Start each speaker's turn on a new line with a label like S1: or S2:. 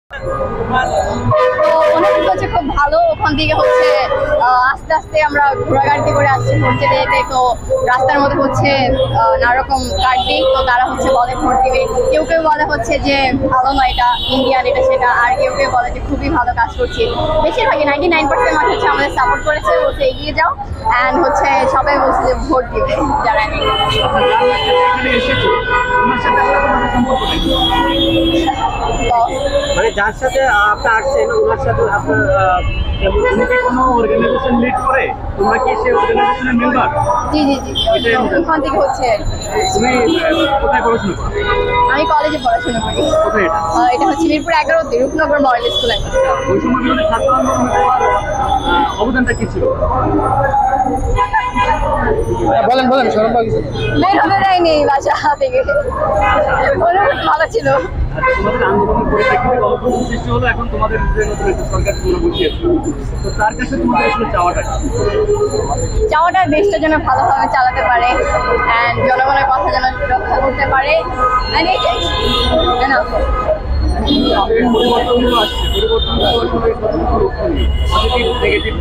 S1: তো অনুভূতি হচ্ছে খুব ভালো। ওখান থেকে হচ্ছে আস্তে আস্তে আমরা ঘোড়াগাড়িতে করে আসছি ভোট যেতে। তো রাস্তার মধ্যে হচ্ছে নানা রকম গাড়ি, তো তারা হচ্ছে বলে ভোট দিবে। কেউ কেউ বলে হচ্ছে যে ভালো নয়, এটা ইন্ডিয়ান, এটা সেটা। আর কেউ কেউ বলে যে খুবই ভালো কাজ করছি। বেশিরভাগই 99% মানুষ হচ্ছে আমাদের সাপোর্ট করেছে, বলছে এগিয়ে যাও। অ্যান্ড হচ্ছে সবাই বলছে যে ভোট দিবে যারা
S2: মানে যার সাথে আপনি আসছেন ওনার সাথে আপনার উনি কি কোনো অর্গানাইজেশন লিড করে? তোমরা কি সেই অর্গানাইজেশনের মেম্বার?
S1: জি জি জি, ওখান থেকে হচ্ছে।
S2: তুমি কোথায় পড়াশোনা করো?
S1: আমি কলেজে পড়াশোনা করি।
S2: কোথায় এটা?
S1: এটা হচ্ছে মিরপুর 11 রূপনগর মডেল স্কুল।
S2: ওই সময় বিরোধী ছাত্র আন্দোলনে তোমার অবদানটা কি ছিল? বলেন বলেন, শরম পাওয়া গেছে।
S1: বের হতে দেয়নি বাসা থেকে, অনুভূতি ভালো ছিল।
S2: তোমাদের আন্দোলনের পরিপ্রেক্ষিতে গণতন্ত্র সৃষ্টি হলো, এখন তোমাদের নতুন একটা সরকার তোমরা বসিয়েছো। তো তার কাছে তোমাদের আসলে চাওয়াটা কি?
S1: চাওয়াটা দেশটা যেন ভালোভাবে চালাতে পারে, অ্যান্ড জনগণের কথা যেন রক্ষা করতে পারে। অ্যান্ড এইটাই না,
S2: পরিবর্তনগুলো আসছে, পরিবর্তনগুলো আসলে কতটুকু লক্ষণীয়, পজিটিভ নেগেটিভ?